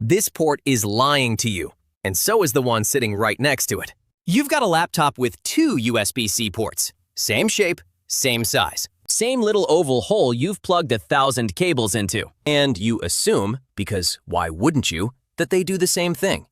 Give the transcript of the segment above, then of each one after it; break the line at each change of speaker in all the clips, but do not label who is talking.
This port is lying to you, and so is the one sitting right next to it. You've got a laptop with two USB-C ports. Same shape, same size. Same little oval hole you've plugged 1,000 cables into. And you assume, because why wouldn't you, that they do the same thing.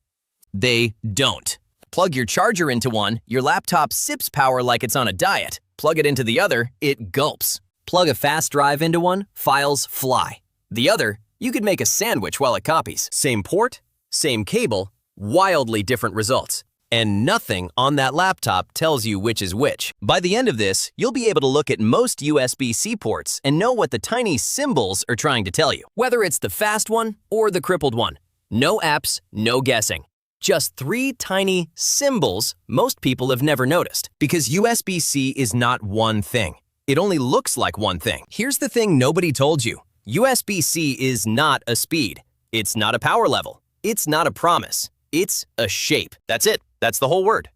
They don't. Plug your charger into one, your laptop sips power like it's on a diet. Plug it into the other, it gulps. Plug a fast drive into one, files fly. The other, you could make a sandwich while it copies. Same port, same cable, wildly different results. And nothing on that laptop tells you which is which. By the end of this, you'll be able to look at most USB-C ports and know what the tiny symbols are trying to tell you, whether it's the fast one or the crippled one. No apps, no guessing. Just 3 tiny symbols most people have never noticed. Because USB-C is not one thing. It only looks like one thing. Here's the thing nobody told you. USB-C is not a speed. It's not a power level. It's not a promise. It's a shape. That's it. That's the whole word.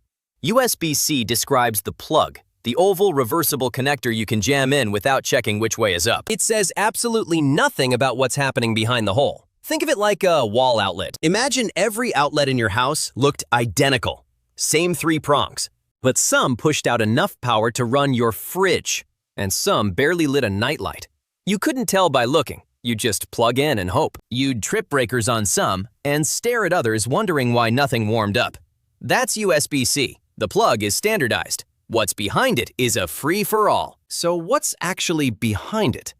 USB-C describes the plug, the oval reversible connector you can jam in without checking which way is up. It says absolutely nothing about what's happening behind the hole. Think of it like a wall outlet. Imagine every outlet in your house looked identical. Same 3 prongs. But some pushed out enough power to run your fridge, and some barely lit a nightlight. You couldn't tell by looking. You just plug in and hope. You'd trip breakers on some and stare at others wondering why nothing warmed up. That's USB-C. The plug is standardized. What's behind it is a free-for-all. So what's actually behind it?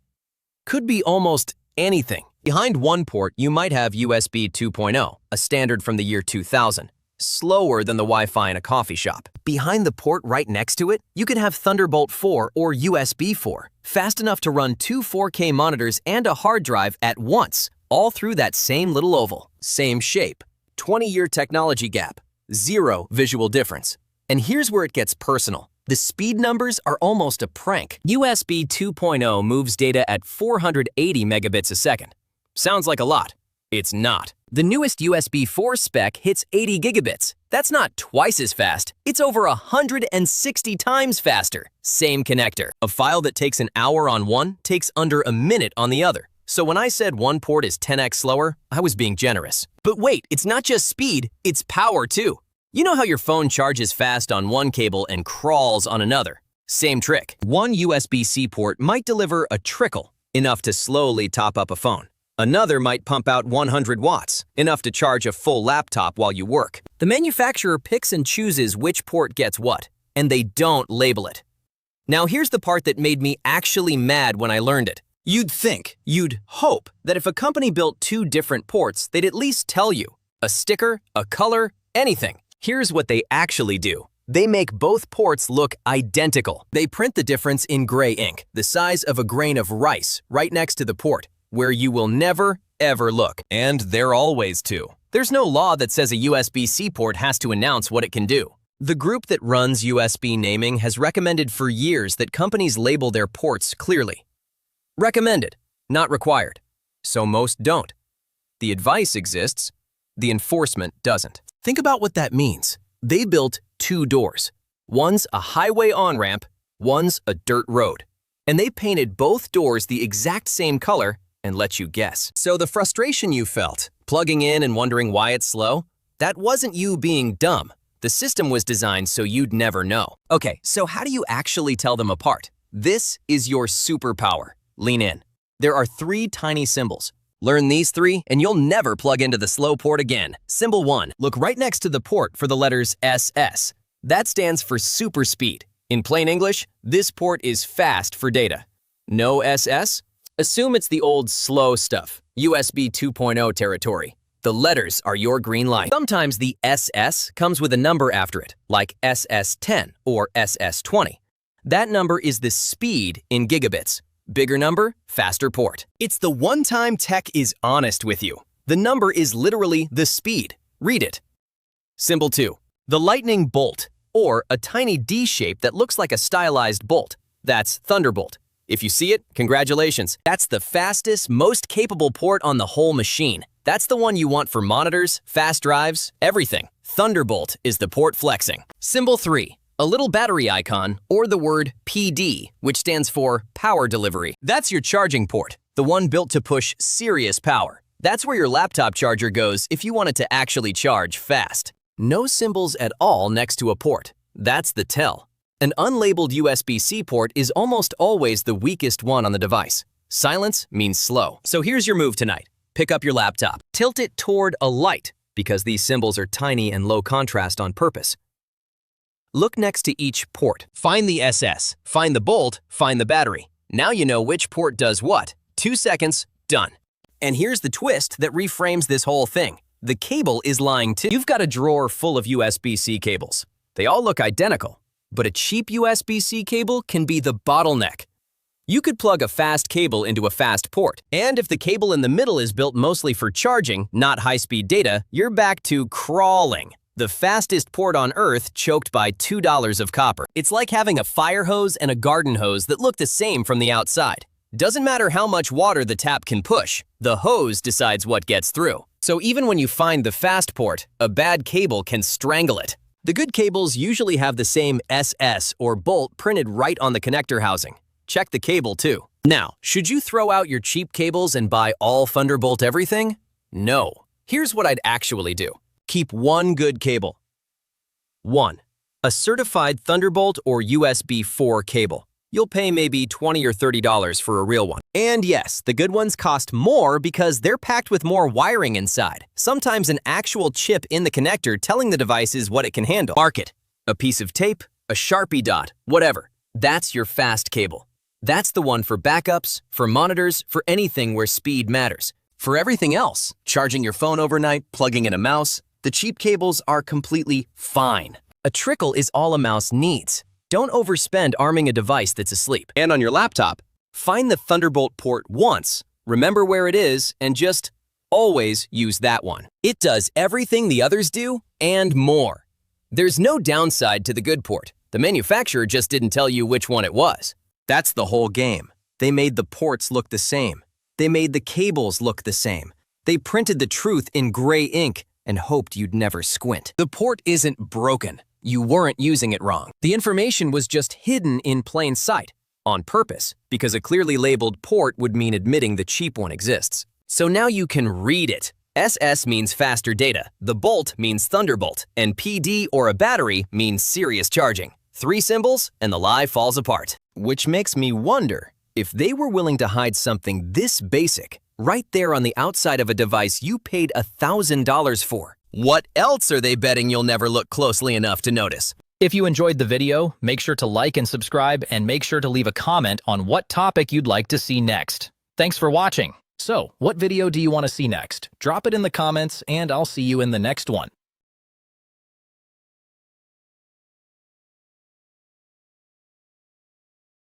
Could be almost anything. Behind one port, you might have USB 2.0, a standard from the year 2000. Slower than the Wi-Fi in a coffee shop. Behind the port right next to it, you could have Thunderbolt 4 or USB 4, fast enough to run 2 4K monitors and a hard drive at once, all through that same little oval. Same shape. 20-year technology gap. 0 visual difference. And here's where it gets personal. The speed numbers are almost a prank. USB 2.0 moves data at 480 megabits a second. Sounds like a lot. It's not. The newest USB 4 spec hits 80 gigabits. That's not twice as fast. It's over 160 times faster. Same connector. A file that takes an hour on one takes under a minute on the other. So when I said one port is 10x slower, I was being generous. But wait, it's not just speed, it's power too. You know how your phone charges fast on one cable and crawls on another? Same trick. One USB-C port might deliver a trickle, enough to slowly top up a phone. Another might pump out 100 watts, enough to charge a full laptop while you work. The manufacturer picks and chooses which port gets what, and they don't label it. Now here's the part that made me actually mad when I learned it. You'd hope that if a company built 2 different ports, they'd at least tell you. A sticker, a color, anything. Here's what they actually do. They make both ports look identical. They print the difference in gray ink, the size of a grain of rice, right next to the port, where you will never, ever look. And they're always two. There's no law that says a USB-C port has to announce what it can do. The group that runs USB naming has recommended for years that companies label their ports clearly. Recommended, not required. So most don't. The advice exists, the enforcement doesn't. Think about what that means. They built 2 doors. One's a highway on-ramp, one's a dirt road. And they painted both doors the exact same color and let you guess. So the frustration you felt, plugging in and wondering why it's slow, that wasn't you being dumb. The system was designed so you'd never know. Okay, so how do you actually tell them apart? This is your superpower. Lean in. There are 3 tiny symbols. Learn these 3 and you'll never plug into the slow port again. Symbol 1. Look right next to the port for the letters SS. That stands for SuperSpeed. In plain English, this port is fast for data. No SS? Assume it's the old slow stuff, USB 2.0 territory. The letters are your green light. Sometimes the SS comes with a number after it, like SS10 or SS20. That number is the speed in gigabits. Bigger number, faster port. It's the one time tech is honest with you. The number is literally the speed. Read it. Symbol 2. The lightning bolt, or a tiny D shape that looks like a stylized bolt. That's Thunderbolt. If you see it, congratulations. That's the fastest, most capable port on the whole machine. That's the one you want for monitors, fast drives, everything. Thunderbolt is the port flexing. Symbol 3. A little battery icon, or the word PD, which stands for power delivery. That's your charging port, the one built to push serious power. That's where your laptop charger goes if you want it to actually charge fast. No symbols at all next to a port. That's the tell. An unlabeled USB-C port is almost always the weakest one on the device. Silence means slow. So here's your move tonight. Pick up your laptop. Tilt it toward a light, because these symbols are tiny and low contrast on purpose. Look next to each port. Find the SS, find the bolt, find the battery. Now you know which port does what. 2 seconds, done. And here's the twist that reframes this whole thing. The cable is lying too. You've got a drawer full of USB-C cables. They all look identical, but a cheap USB-C cable can be the bottleneck. You could plug a fast cable into a fast port, and if the cable in the middle is built mostly for charging, not high-speed data, you're back to crawling. The fastest port on Earth choked by $2 of copper. It's like having a fire hose and a garden hose that look the same from the outside. Doesn't matter how much water the tap can push, the hose decides what gets through. So even when you find the fast port, a bad cable can strangle it. The good cables usually have the same SS or bolt printed right on the connector housing. Check the cable too. Now, should you throw out your cheap cables and buy all Thunderbolt everything? No. Here's what I'd actually do. Keep one good cable. 1. A certified Thunderbolt or USB 4 cable. You'll pay maybe $20 or $30 for a real one. And yes, the good ones cost more because they're packed with more wiring inside. Sometimes an actual chip in the connector telling the devices what it can handle. Mark it. A piece of tape, a Sharpie dot, whatever. That's your fast cable. That's the one for backups, for monitors, for anything where speed matters. For everything else, charging your phone overnight, plugging in a mouse, the cheap cables are completely fine. A trickle is all a mouse needs. Don't overspend arming a device that's asleep. And on your laptop, find the Thunderbolt port once, remember where it is, and just always use that one. It does everything the others do and more. There's no downside to the good port. The manufacturer just didn't tell you which one it was. That's the whole game. They made the ports look the same. They made the cables look the same. They printed the truth in gray ink and hoped you'd never squint. The port isn't broken. You weren't using it wrong. The information was just hidden in plain sight, on purpose, because a clearly labeled port would mean admitting the cheap one exists. So now you can read it. SS means faster data, the bolt means Thunderbolt, and PD or a battery means serious charging. 3 symbols and the lie falls apart. Which makes me wonder, if they were willing to hide something this basic, right there on the outside of a device you paid $1,000 for, what else are they betting you'll never look closely enough to notice?
If you enjoyed the video, make sure to like and subscribe, and make sure to leave a comment on what topic you'd like to see next. Thanks for watching. So, what video do you want to see next? Drop it in the comments, and I'll see you in the next one.